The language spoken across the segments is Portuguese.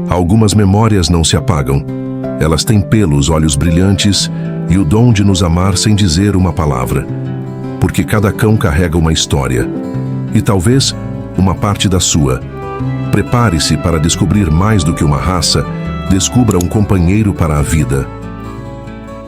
Algumas memórias não se apagam. Elas têm pelos, olhos brilhantes e o dom de nos amar sem dizer uma palavra. Porque cada cão carrega uma história. E talvez uma parte da sua. Prepare-se para descobrir mais do que uma raça. Descubra um companheiro para a vida.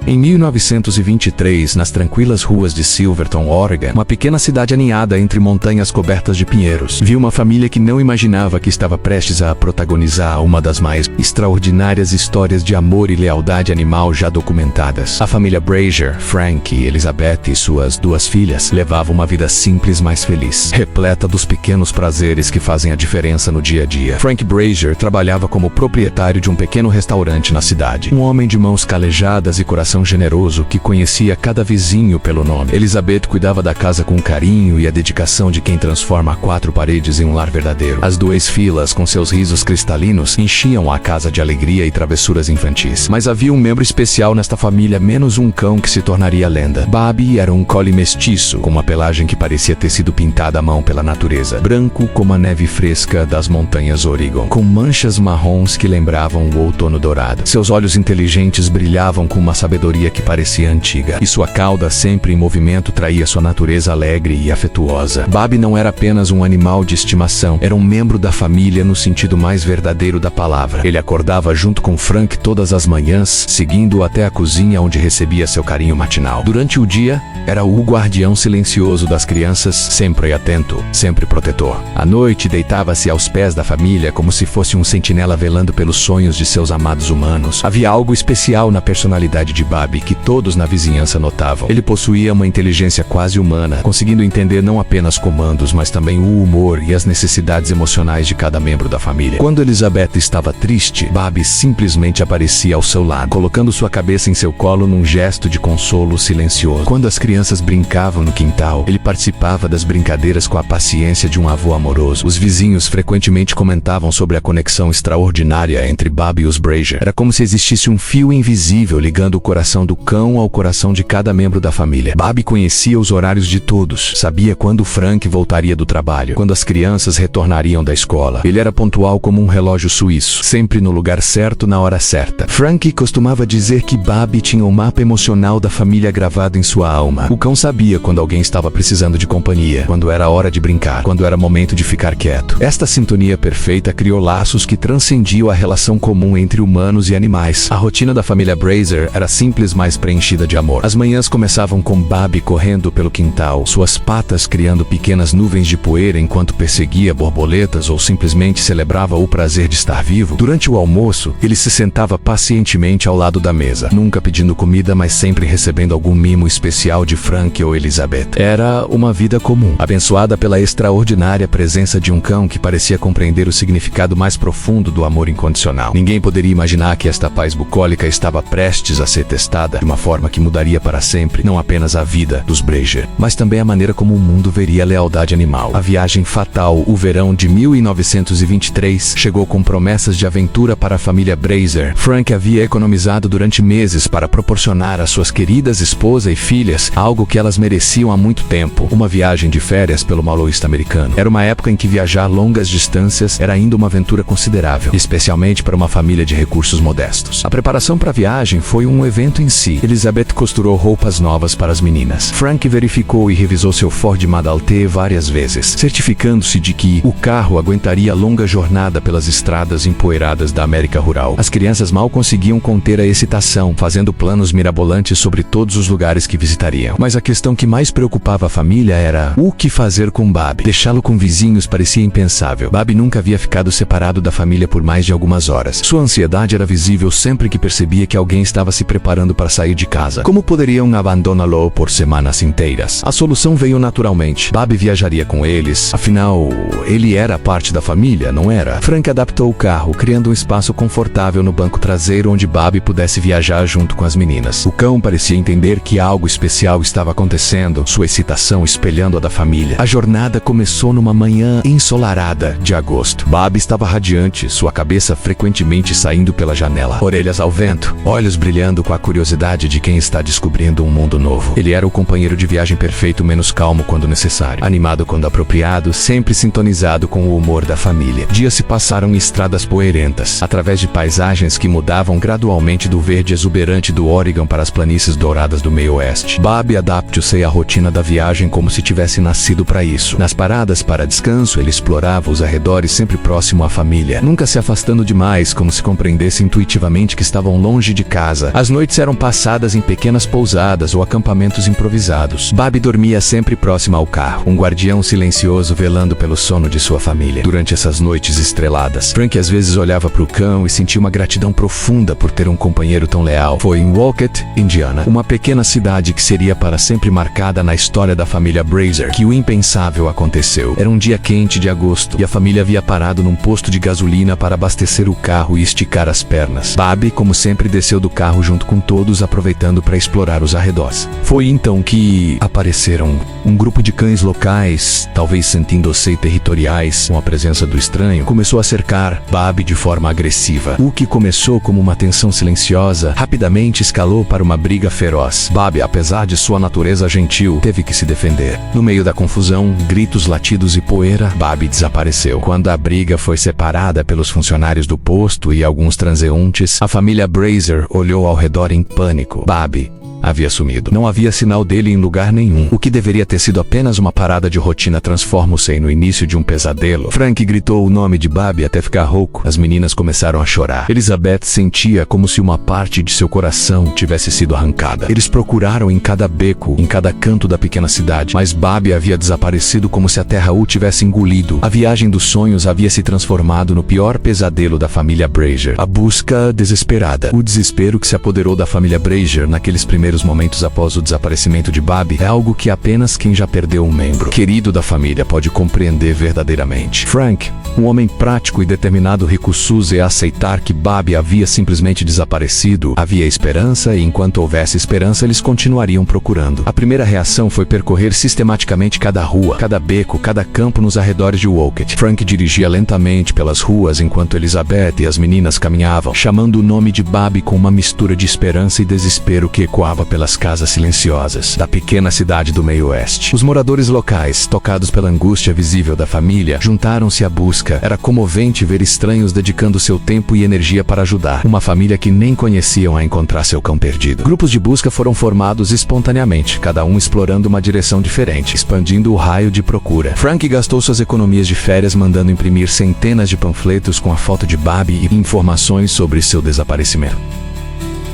Em 1923, nas tranquilas ruas de Silverton, Oregon, uma pequena cidade aninhada entre montanhas cobertas de pinheiros, viu uma família que não imaginava que estava prestes a protagonizar uma das mais extraordinárias histórias de amor e lealdade animal já documentadas. A família Brazier, Frank, Elizabeth e suas 2 filhas levavam uma vida simples, mas feliz, repleta dos pequenos prazeres que fazem a diferença no dia a dia. Frank Brazier trabalhava como proprietário de um pequeno restaurante na cidade. Um homem de mãos calejadas e coração generoso que conhecia cada vizinho pelo nome. Elizabeth cuidava da casa com carinho e a dedicação de quem transforma 4 paredes em um lar verdadeiro. As 2 filhas, com seus risos cristalinos, enchiam a casa de alegria e travessuras infantis. Mas havia um membro especial nesta família, menos um cão que se tornaria lenda. Bobby era um collie mestiço, com uma pelagem que parecia ter sido pintada à mão pela natureza. Branco como a neve fresca das montanhas Oregon, com manchas marrons que lembravam o outono dourado. Seus olhos inteligentes brilhavam com uma sabedoria que parecia antiga, e sua cauda, sempre em movimento, traía sua natureza alegre e afetuosa. Bobby não era apenas um animal de estimação, era um membro da família no sentido mais verdadeiro da palavra. Ele acordava junto com Frank todas as manhãs, seguindo-o até a cozinha onde recebia seu carinho matinal. Durante o dia, era o guardião silencioso das crianças, sempre atento, sempre protetor. À noite, deitava-se aos pés da família como se fosse um sentinela velando pelos sonhos de seus amados humanos. Havia algo especial na personalidade de Bobby que todos na vizinhança notavam. Ele possuía uma inteligência quase humana, conseguindo entender não apenas comandos, mas também o humor e as necessidades emocionais de cada membro da família. Quando Elizabeth estava triste, Bobby simplesmente aparecia ao seu lado, colocando sua cabeça em seu colo num gesto de consolo silencioso. Quando as crianças brincavam no quintal, ele participava das brincadeiras com a paciência de um avô amoroso. Os vizinhos frequentemente comentavam sobre a conexão extraordinária entre Bobby e os Brazier. Era como se existisse um fio invisível ligando o coração do cão ao coração de cada membro da família. Bobby conhecia os horários de todos, sabia quando Frank voltaria do trabalho, quando as crianças retornariam da escola. Ele era pontual como um relógio suíço, sempre no lugar certo na hora certa. Frank costumava dizer que Bobby tinha o mapa emocional da família gravado em sua alma. O cão sabia quando alguém estava precisando de companhia, quando era hora de brincar, quando era momento de ficar quieto. Esta sintonia perfeita criou laços que transcendiam a relação comum entre humanos e animais. A rotina da família Brazier era simples, mas preenchida de amor. As manhãs começavam com Bobby correndo pelo quintal, suas patas criando pequenas nuvens de poeira enquanto perseguia borboletas ou simplesmente celebrava o prazer de estar vivo. Durante o almoço, ele se sentava pacientemente ao lado da mesa, nunca pedindo comida, mas sempre recebendo algum mimo especial de Frank ou Elizabeth. Era uma vida comum, abençoada pela extraordinária presença de um cão que parecia compreender o significado mais profundo do amor incondicional. Ninguém poderia imaginar que esta paz bucólica estava prestes a ser testada de uma forma que mudaria para sempre, não apenas a vida dos Brazier, mas também a maneira como o mundo veria a lealdade animal. A viagem fatal, o verão de 1923, chegou com promessas de aventura para a família Brazier. Frank havia economizado durante meses para proporcionar às suas queridas esposa e filhas algo que elas mereciam há muito tempo: uma viagem de férias pelo Malo Oeste americano. Era uma época em que viajar longas distâncias era ainda uma aventura considerável, especialmente para uma família de recursos modestos. A preparação para a viagem foi um evento em si. Elizabeth costurou roupas novas para as meninas. Frank verificou e revisou seu Ford Model T várias vezes, certificando-se de que o carro aguentaria a longa jornada pelas estradas empoeiradas da América rural. As crianças mal conseguiam conter a excitação, fazendo planos mirabolantes sobre todos os lugares que visitariam. Mas a questão que mais preocupava a família era o que fazer com Bobby. Deixá-lo com vizinhos parecia impensável. Bobby nunca havia ficado separado da família por mais de algumas horas. Sua ansiedade era visível sempre que percebia que alguém estava se preparando para sair de casa. Como poderiam abandoná-lo por semanas inteiras? A solução veio naturalmente. Bobby viajaria com eles, afinal, ele era parte da família, não era? Frank adaptou o carro, criando um espaço confortável no banco traseiro onde Bobby pudesse viajar junto com as meninas. O cão parecia entender que algo especial estava acontecendo, sua excitação espelhando a da família. A jornada começou numa manhã ensolarada de agosto. Bobby estava radiante, sua cabeça frequentemente saindo pela janela, orelhas ao vento, olhos brilhando com a curiosidade de quem está descobrindo um mundo novo. Ele era o companheiro de viagem perfeito, menos calmo quando necessário, animado quando apropriado, sempre sintonizado com o humor da família. Dias se passaram em estradas poeirentas, através de paisagens que mudavam gradualmente do verde exuberante do Oregon para as planícies douradas do meio oeste. Bob adaptou-se à rotina da viagem como se tivesse nascido para isso. Nas paradas para descanso, ele explorava os arredores sempre próximo à família, nunca se afastando demais, como se compreendesse intuitivamente que estavam longe de casa. As noites eram passadas em pequenas pousadas ou acampamentos improvisados. Bob dormia sempre próximo ao carro, um guardião silencioso velando pelo sono de sua família. Durante essas noites estreladas, Frank às vezes olhava para o cão e sentia uma gratidão profunda por ter um companheiro tão leal. Foi em Wolcott, Indiana, uma pequena cidade que seria para sempre marcada na história da família Brazier, que o impensável aconteceu. Era um dia quente de agosto e a família havia parado num posto de gasolina para abastecer o carro e esticar as pernas. Bob, como sempre, desceu do carro junto com todos, aproveitando para explorar os arredores. Foi então que apareceram um grupo de cães locais, talvez sentindo-se territoriais com a presença do estranho, começou a cercar Bob de forma agressiva. O que começou como uma tensão silenciosa, rapidamente escalou para uma briga feroz. Bob, apesar de sua natureza gentil, teve que se defender. No meio da confusão, gritos, latidos e poeira, Bob desapareceu. Quando a briga foi separada pelos funcionários do posto e alguns transeuntes, a família Brazier olhou ao redor em pânico. Bob havia sumido. Não havia sinal dele em lugar nenhum. O que deveria ter sido apenas uma parada de rotina transformou-se no início de um pesadelo. Frank gritou o nome de Bob até ficar rouco. As meninas começaram a chorar. Elizabeth sentia como se uma parte de seu coração tivesse sido arrancada. Eles procuraram em cada beco, em cada canto da pequena cidade, mas Bob havia desaparecido como se a terra o tivesse engolido. A viagem dos sonhos havia se transformado no pior pesadelo da família Brazier. A busca desesperada. O desespero que se apoderou da família Brazier naqueles primeiros momentos após o desaparecimento de Bob é algo que apenas quem já perdeu um membro querido da família pode compreender verdadeiramente. Frank, um homem prático e determinado, recusou-se a aceitar que Bob havia simplesmente desaparecido. Havia esperança e enquanto houvesse esperança, eles continuariam procurando. A primeira reação foi percorrer sistematicamente cada rua, cada beco, cada campo nos arredores de Wolcott. Frank dirigia lentamente pelas ruas enquanto Elizabeth e as meninas caminhavam, chamando o nome de Bob com uma mistura de esperança e desespero que ecoava pelas casas silenciosas da pequena cidade do meio oeste. Os moradores locais, tocados pela angústia visível da família, juntaram-se à busca. Era comovente ver estranhos dedicando seu tempo e energia para ajudar uma família que nem conheciam a encontrar seu cão perdido. Grupos de busca foram formados espontaneamente, cada um explorando uma direção diferente, expandindo o raio de procura. Frank gastou suas economias de férias mandando imprimir centenas de panfletos com a foto de Bob e informações sobre seu desaparecimento.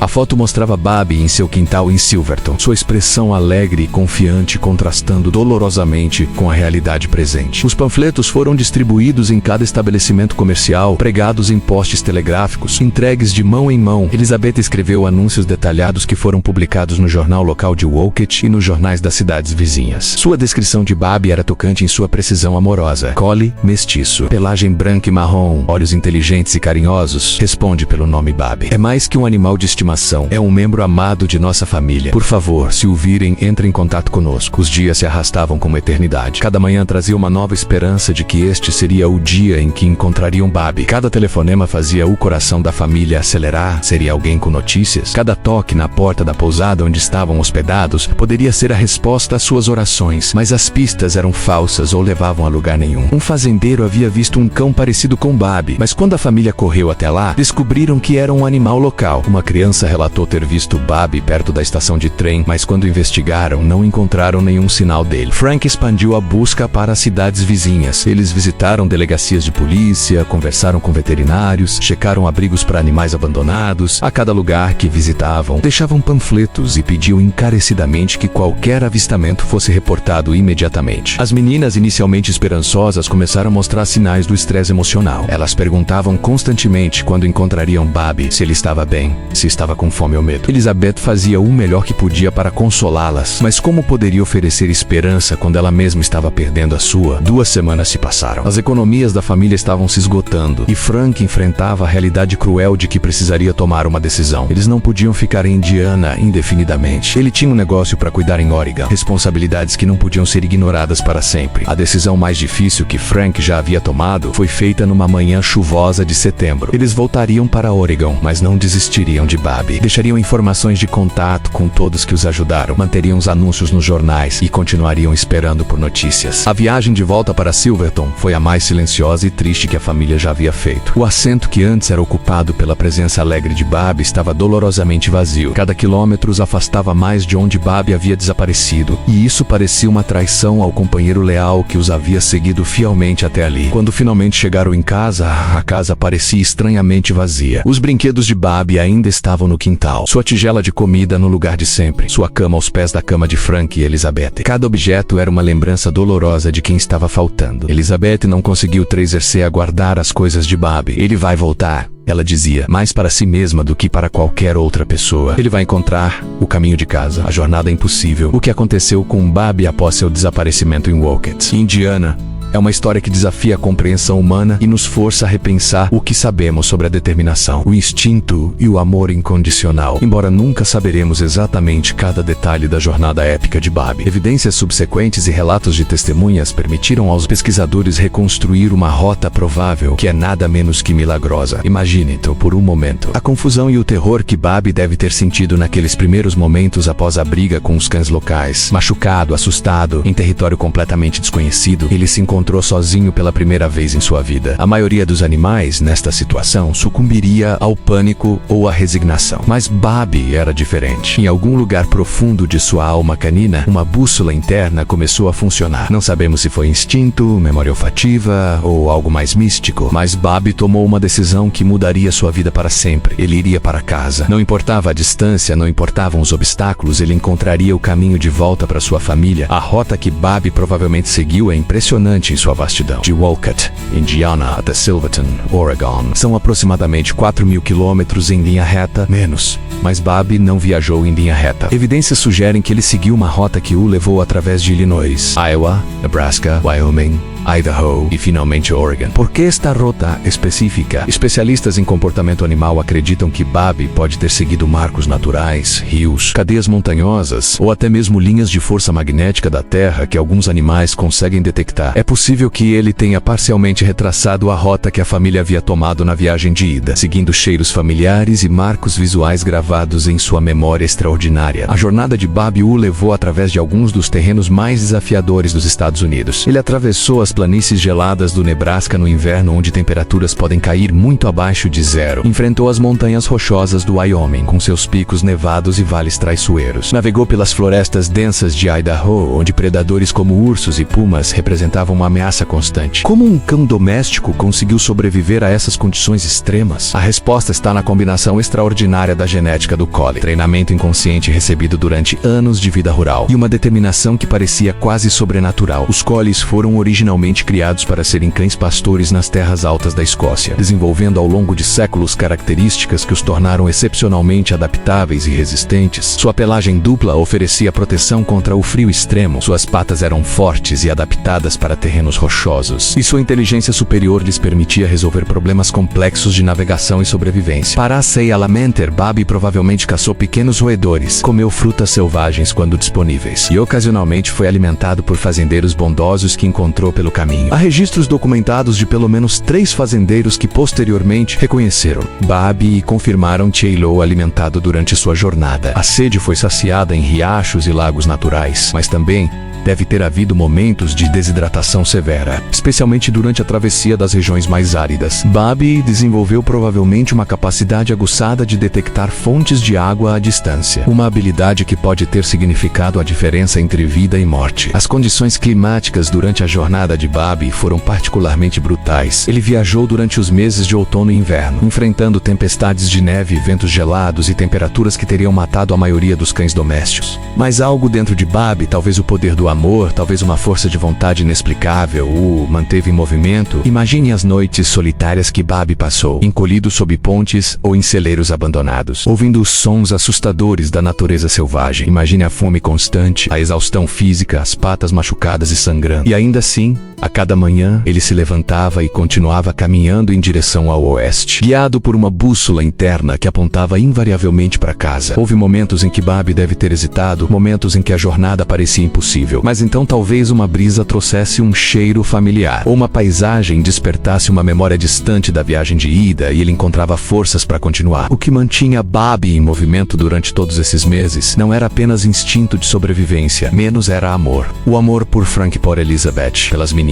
A foto mostrava Bob em seu quintal em Silverton, sua expressão alegre e confiante contrastando dolorosamente com a realidade presente. Os panfletos foram distribuídos em cada estabelecimento comercial, pregados em postes telegráficos, entregues de mão em mão. Elizabeth escreveu anúncios detalhados que foram publicados no jornal local de Wolcott e nos jornais das cidades vizinhas. Sua descrição de Bob era tocante em sua precisão amorosa. Collie, mestiço, pelagem branca e marrom, olhos inteligentes e carinhosos, responde pelo nome Bob. É mais que um animal de estimação. É um membro amado de nossa família. Por favor, se o virem, entre em contato conosco. Os dias se arrastavam como eternidade. Cada manhã trazia uma nova esperança de que este seria o dia em que encontrariam Bob. Cada telefonema fazia o coração da família acelerar. Seria alguém com notícias? Cada toque na porta da pousada onde estavam hospedados poderia ser a resposta às suas orações, mas as pistas eram falsas ou levavam a lugar nenhum. Um fazendeiro havia visto um cão parecido com Bob, mas quando a família correu até lá, descobriram que era um animal local. Uma criança relatou ter visto Bob perto da estação de trem, mas quando investigaram, não encontraram nenhum sinal dele. Frank expandiu a busca para as cidades vizinhas. Eles visitaram delegacias de polícia, conversaram com veterinários, checaram abrigos para animais abandonados. A cada lugar que visitavam, deixavam panfletos e pediam encarecidamente que qualquer avistamento fosse reportado imediatamente. As meninas, inicialmente esperançosas, começaram a mostrar sinais do estresse emocional. Elas perguntavam constantemente quando encontrariam Bob, se ele estava bem, se estava com fome ou medo. Elizabeth fazia o melhor que podia para consolá-las, mas como poderia oferecer esperança quando ela mesma estava perdendo a sua? 2 semanas se passaram. As economias da família estavam se esgotando e Frank enfrentava a realidade cruel de que precisaria tomar uma decisão. Eles não podiam ficar em Indiana indefinidamente. Ele tinha um negócio para cuidar em Oregon, responsabilidades que não podiam ser ignoradas para sempre. A decisão mais difícil que Frank já havia tomado foi feita numa manhã chuvosa de setembro. Eles voltariam para Oregon, mas não desistiriam de Bob. Babi. Deixariam informações de contato com todos que os ajudaram, manteriam os anúncios nos jornais e continuariam esperando por notícias. A viagem de volta para Silverton foi a mais silenciosa e triste que a família já havia feito. O assento que antes era ocupado pela presença alegre de Babi estava dolorosamente vazio. Cada quilômetro os afastava mais de onde Babi havia desaparecido, e isso parecia uma traição ao companheiro leal que os havia seguido fielmente até ali. Quando finalmente chegaram em casa, a casa parecia estranhamente vazia. Os brinquedos de Babi ainda estavam no quintal. Sua tigela de comida no lugar de sempre. Sua cama aos pés da cama de Frank e Elizabeth. Cada objeto era uma lembrança dolorosa de quem estava faltando. Elizabeth não conseguiu exercer a guardar as coisas de Babi. Ele vai voltar, ela dizia, mais para si mesma do que para qualquer outra pessoa. Ele vai encontrar o caminho de casa. A jornada é impossível. O que aconteceu com Babi após seu desaparecimento em Woket, Indiana, é uma história que desafia a compreensão humana e nos força a repensar o que sabemos sobre a determinação, o instinto e o amor incondicional. Embora nunca saberemos exatamente cada detalhe da jornada épica de Babi, evidências subsequentes e relatos de testemunhas permitiram aos pesquisadores reconstruir uma rota provável que é nada menos que milagrosa. Imagine-te, por um momento, a confusão e o terror que Babi deve ter sentido naqueles primeiros momentos após a briga com os cães locais. Machucado, assustado, em território completamente desconhecido, ele se encontrou sozinho pela primeira vez em sua vida. A maioria dos animais, nesta situação, sucumbiria ao pânico ou à resignação. Mas Babi era diferente. Em algum lugar profundo de sua alma canina, uma bússola interna começou a funcionar. Não sabemos se foi instinto, memória olfativa ou algo mais místico, mas Babi tomou uma decisão que mudaria sua vida para sempre. Ele iria para casa. Não importava a distância, não importavam os obstáculos, ele encontraria o caminho de volta para sua família. A rota que Babi provavelmente seguiu é impressionante em sua vastidão. De Woket, Indiana, até Silverton, Oregon. São aproximadamente 4.000 quilômetros em linha reta, menos. Mas Babi não viajou em linha reta. Evidências sugerem que ele seguiu uma rota que o levou através de Illinois, Iowa, Nebraska, Wyoming, Idaho e finalmente Oregon. Por que esta rota específica? Especialistas em comportamento animal acreditam que Babi pode ter seguido marcos naturais, rios, cadeias montanhosas ou até mesmo linhas de força magnética da Terra que alguns animais conseguem detectar. É possível que ele tenha parcialmente retraçado a rota que a família havia tomado na viagem de ida, seguindo cheiros familiares e marcos visuais gravados em sua memória extraordinária. A jornada de Babi o levou através de alguns dos terrenos mais desafiadores dos Estados Unidos. Ele atravessou as planícies geladas do Nebraska no inverno, onde temperaturas podem cair muito abaixo de zero. Enfrentou as montanhas rochosas do Wyoming, com seus picos nevados e vales traiçoeiros. Navegou pelas florestas densas de Idaho, onde predadores como ursos e pumas representavam uma ameaça constante. Como um cão doméstico conseguiu sobreviver a essas condições extremas? A resposta está na combinação extraordinária da genética do Collie, treinamento inconsciente recebido durante anos de vida rural e uma determinação que parecia quase sobrenatural. Os Collies foram originalmente criados para serem cães pastores nas terras altas da Escócia, desenvolvendo ao longo de séculos características que os tornaram excepcionalmente adaptáveis e resistentes. Sua pelagem dupla oferecia proteção contra o frio extremo, suas patas eram fortes e adaptadas para terrenos rochosos, e sua inteligência superior lhes permitia resolver problemas complexos de navegação e sobrevivência. Para a ceia lamenter, Babi provavelmente caçou pequenos roedores, comeu frutas selvagens quando disponíveis, e ocasionalmente foi alimentado por fazendeiros bondosos que encontrou pelo caminho. Há registros documentados de pelo menos 3 fazendeiros que posteriormente reconheceram Babi e confirmaram Chelo alimentado durante sua jornada. A sede foi saciada em riachos e lagos naturais, mas também deve ter havido momentos de desidratação severa, especialmente durante a travessia das regiões mais áridas. Babi desenvolveu provavelmente uma capacidade aguçada de detectar fontes de água à distância, uma habilidade que pode ter significado a diferença entre vida e morte. As condições climáticas durante a jornada de Babi foram particularmente brutais. Ele viajou durante os meses de outono e inverno, enfrentando tempestades de neve, ventos gelados e temperaturas que teriam matado a maioria dos cães domésticos. Mas algo dentro de Babi, talvez o poder do amor, talvez uma força de vontade inexplicável, o manteve em movimento. Imagine as noites solitárias que Babi passou, encolhido sob pontes ou em celeiros abandonados, ouvindo os sons assustadores da natureza selvagem. Imagine a fome constante, a exaustão física, as patas machucadas e sangrando. E ainda assim, A cada manhã, ele se levantava e continuava caminhando em direção ao oeste, guiado por uma bússola interna que apontava invariavelmente para casa. Houve momentos em que Babi deve ter hesitado, momentos em que a jornada parecia impossível. Mas então talvez uma brisa trouxesse um cheiro familiar, ou uma paisagem despertasse uma memória distante da viagem de ida e ele encontrava forças para continuar. O que mantinha Babi em movimento durante todos esses meses não era apenas instinto de sobrevivência, menos era amor. O amor por Frank e por Elizabeth, pelas meninas.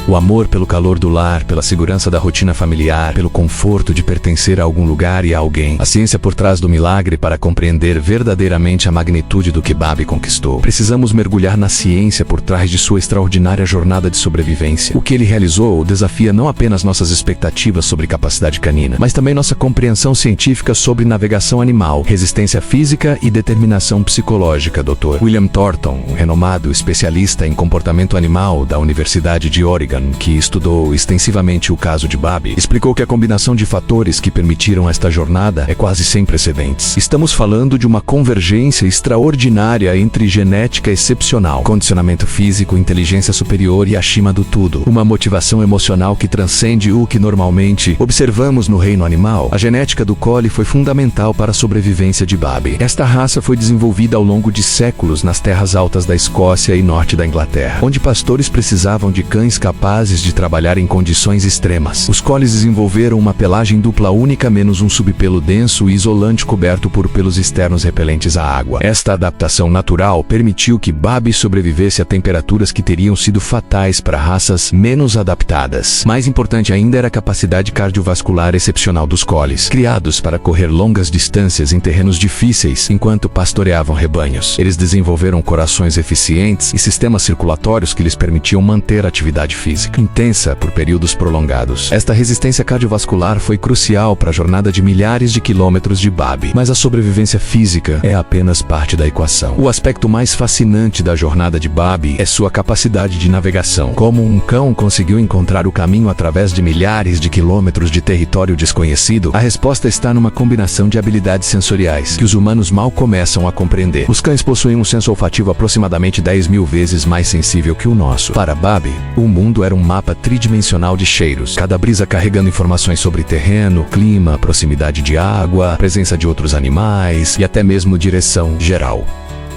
O amor pelo calor do lar, pela segurança da rotina familiar, pelo conforto de pertencer a algum lugar e a alguém. A ciência por trás do milagre para compreender verdadeiramente a magnitude do que Babi conquistou. Precisamos mergulhar na ciência por trás de sua extraordinária jornada de sobrevivência. O que ele realizou desafia não apenas nossas expectativas sobre capacidade canina, mas também nossa compreensão científica sobre navegação animal, resistência física e determinação psicológica. Dr. William Thornton, um renomado especialista em comportamento animal da Universidade de Oregon, que estudou extensivamente o caso de Babi, explicou que a combinação de fatores que permitiram esta jornada é quase sem precedentes. Estamos falando de uma convergência extraordinária entre genética excepcional, condicionamento físico, inteligência superior e, acima do tudo, uma motivação emocional que transcende o que normalmente observamos no reino animal. A genética do Collie foi fundamental para a sobrevivência de Babi. Esta raça foi desenvolvida ao longo de séculos nas terras altas da Escócia e norte da Inglaterra, onde pastores precisavam de cães capazes de trabalhar em condições extremas. Os Collies desenvolveram uma pelagem dupla única menos um subpelo denso e isolante coberto por pelos externos repelentes à água. Esta adaptação natural permitiu que Babi sobrevivesse a temperaturas que teriam sido fatais para raças menos adaptadas. Mais importante ainda era a capacidade cardiovascular excepcional dos Collies, criados para correr longas distâncias em terrenos difíceis enquanto pastoreavam rebanhos. Eles desenvolveram corações eficientes e sistemas circulatórios que lhes permitiam manter atividade física intensa por períodos prolongados. Esta resistência cardiovascular foi crucial para a jornada de milhares de quilômetros de Babi, mas a sobrevivência física é apenas parte da equação. O aspecto mais fascinante da jornada de Babi é sua capacidade de navegação. Como um cão conseguiu encontrar o caminho através de milhares de quilômetros de território desconhecido, a resposta está numa combinação de habilidades sensoriais que os humanos mal começam a compreender. Os cães possuem um senso olfativo aproximadamente 10.000 vezes mais sensível que o nosso. Para Babi, o mundo era um mapa tridimensional de cheiros, cada brisa carregando informações sobre terreno, clima, proximidade de água, presença de outros animais e até mesmo direção geral.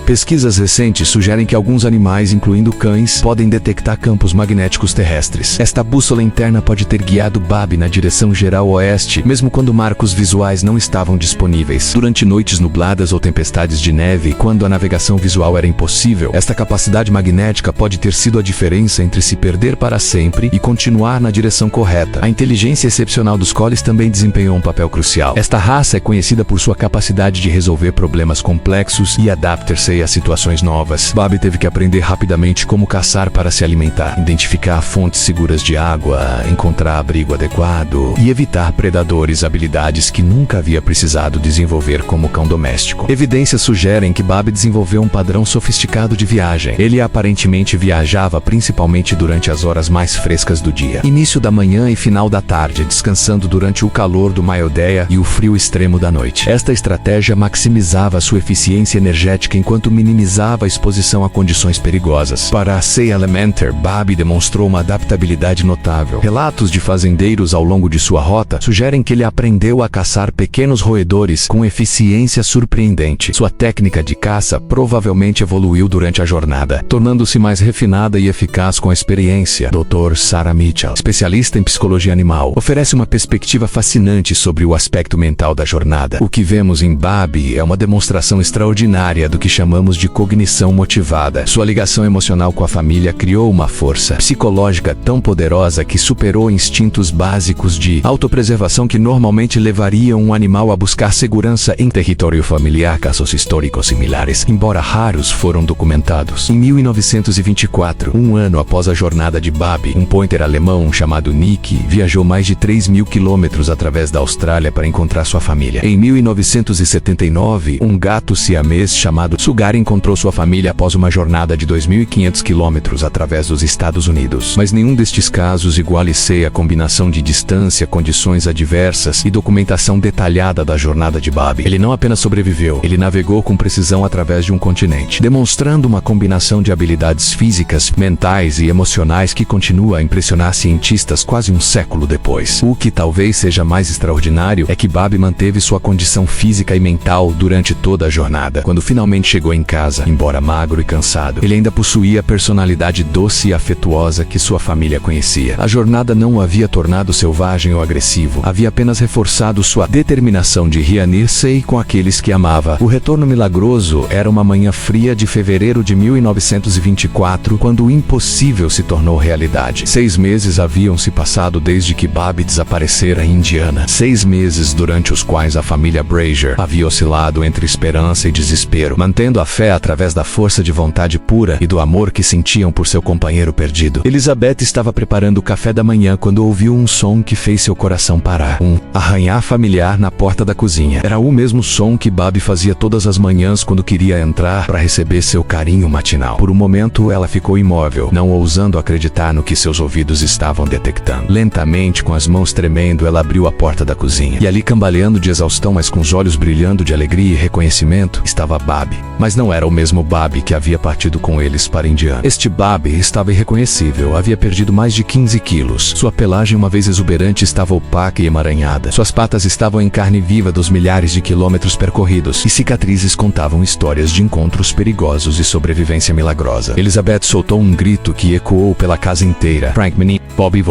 Pesquisas recentes sugerem que alguns animais, incluindo cães, podem detectar campos magnéticos terrestres. Esta bússola interna pode ter guiado Babi na direção geral oeste, mesmo quando marcos visuais não estavam disponíveis. Durante noites nubladas ou tempestades de neve, quando a navegação visual era impossível, esta capacidade magnética pode ter sido a diferença entre se perder para sempre e continuar na direção correta. A inteligência excepcional dos Collies também desempenhou um papel crucial. Esta raça é conhecida por sua capacidade de resolver problemas complexos e adaptar-se a situações novas. Babi teve que aprender rapidamente como caçar para se alimentar, identificar fontes seguras de água, encontrar abrigo adequado e evitar predadores, habilidades que nunca havia precisado desenvolver como cão doméstico. Evidências sugerem que Babi desenvolveu um padrão sofisticado de viagem. Ele aparentemente viajava principalmente durante as horas mais frescas do dia, início da manhã e final da tarde, descansando durante o calor do meio-dia e o frio extremo da noite. Esta estratégia maximizava sua eficiência energética enquanto minimizava a exposição a condições perigosas. Para a Sea Elementer, Babi demonstrou uma adaptabilidade notável. Relatos de fazendeiros ao longo de sua rota sugerem que ele aprendeu a caçar pequenos roedores com eficiência surpreendente. Sua técnica de caça provavelmente evoluiu durante a jornada, tornando-se mais refinada e eficaz com a experiência. Dr. Sarah Mitchell, especialista em psicologia animal, oferece uma perspectiva fascinante sobre o aspecto mental da jornada. O que vemos em Babi é uma demonstração extraordinária do que chamamos de cognição motivada. Sua ligação emocional com a família criou uma força psicológica tão poderosa que superou instintos básicos de autopreservação que normalmente levariam um animal a buscar segurança em território familiar. Casos históricos similares, embora raros, foram documentados. Em 1924, um ano após a jornada de Babi, um pointer alemão chamado Nick viajou mais de 3.000 quilômetros através da Austrália para encontrar sua família. Em 1979, um gato siamês chamado Sugar lugar e encontrou sua família após uma jornada de 2.500 quilômetros através dos Estados Unidos. Mas nenhum destes casos igualiceia a combinação de distância, condições adversas e documentação detalhada da jornada de Bobby. Ele não apenas sobreviveu, ele navegou com precisão através de um continente, demonstrando uma combinação de habilidades físicas, mentais e emocionais que continua a impressionar cientistas quase um século depois. O que talvez seja mais extraordinário é que Bobby manteve sua condição física e mental durante toda a jornada. Quando finalmente chegou em casa, embora magro e cansado, ele ainda possuía a personalidade doce e afetuosa que sua família conhecia. A jornada não o havia tornado selvagem ou agressivo, havia apenas reforçado sua determinação de reunir-se com aqueles que amava. O retorno milagroso era uma manhã fria de fevereiro de 1924, quando o impossível se tornou realidade. 6 meses haviam se passado desde que Bobby desaparecera em Indiana. 6 meses durante os quais a família Brazier havia oscilado entre esperança e desespero, mantendo a fé através da força de vontade pura e do amor que sentiam por seu companheiro perdido. Elizabeth estava preparando o café da manhã quando ouviu um som que fez seu coração parar. Um arranhar familiar na porta da cozinha. Era o mesmo som que Bobby fazia todas as manhãs quando queria entrar para receber seu carinho matinal. Por um momento, ela ficou imóvel, não ousando acreditar no que seus ouvidos estavam detectando. Lentamente, com as mãos tremendo, ela abriu a porta da cozinha. E ali, cambaleando de exaustão, mas com os olhos brilhando de alegria e reconhecimento, estava Bobby. Mas não era o mesmo Bobby que havia partido com eles para Indiana. Este Bobby estava irreconhecível, havia perdido mais de 15 quilos. Sua pelagem, uma vez exuberante, estava opaca e emaranhada. Suas patas estavam em carne viva dos milhares de quilômetros percorridos, e cicatrizes contavam histórias de encontros perigosos e sobrevivência milagrosa. Elizabeth soltou um grito que ecoou pela casa inteira. Frank, menino, Bobby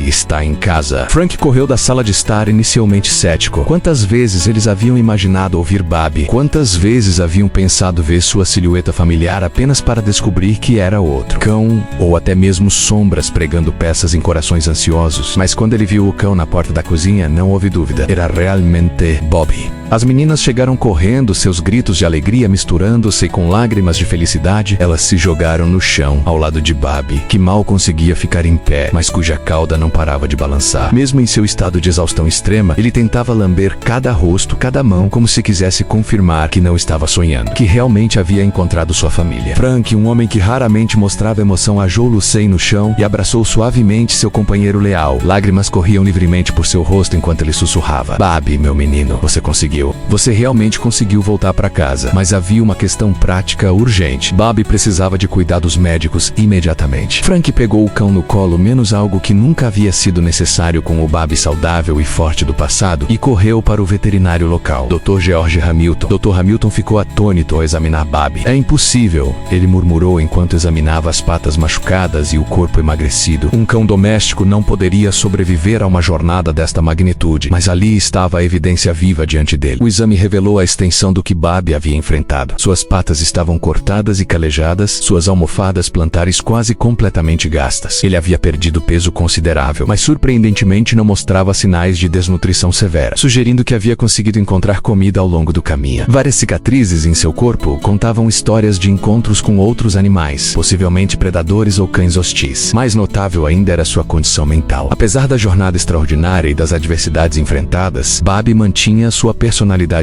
está em casa. Frank correu da sala de estar inicialmente cético. Quantas vezes eles haviam imaginado ouvir Bobby? Quantas vezes haviam pensado ver sua silhueta familiar apenas para descobrir que era outro cão, ou até mesmo sombras pregando peças em corações ansiosos? Mas quando ele viu o cão na porta da cozinha, não houve dúvida. Era realmente Bobby. As meninas chegaram correndo, seus gritos de alegria misturando-se com lágrimas de felicidade. Elas se jogaram no chão, ao lado de Bobby, que mal conseguia ficar em pé, mas cuja cauda não parava de balançar. Mesmo em seu estado de exaustão extrema, ele tentava lamber cada rosto, cada mão, como se quisesse confirmar que não estava sonhando, que realmente havia encontrado sua família. Frank, um homem que raramente mostrava emoção, ajoelhou-se no chão e abraçou suavemente seu companheiro leal. Lágrimas corriam livremente por seu rosto enquanto ele sussurrava: Bobby, meu menino, você conseguiu. Você realmente conseguiu voltar para casa. Mas havia uma questão prática urgente. Bobby precisava de cuidados médicos imediatamente. Frank pegou o cão no colo, menos algo que nunca havia sido necessário com o Bobby saudável e forte do passado, e correu para o veterinário local, Dr. George Hamilton. Dr. Hamilton ficou atônito ao examinar Bobby. É impossível, ele murmurou enquanto examinava as patas machucadas e o corpo emagrecido. Um cão doméstico não poderia sobreviver a uma jornada desta magnitude, mas ali estava a evidência viva diante dele. O exame revelou a extensão do que Bobby havia enfrentado. Suas patas estavam cortadas e calejadas, suas almofadas plantares quase completamente gastas. Ele havia perdido peso considerável, mas surpreendentemente não mostrava sinais de desnutrição severa, sugerindo que havia conseguido encontrar comida ao longo do caminho. Várias cicatrizes em seu corpo contavam histórias de encontros com outros animais, possivelmente predadores ou cães hostis. Mais notável ainda era sua condição mental. Apesar da jornada extraordinária e das adversidades enfrentadas, Bobby mantinha sua personalidade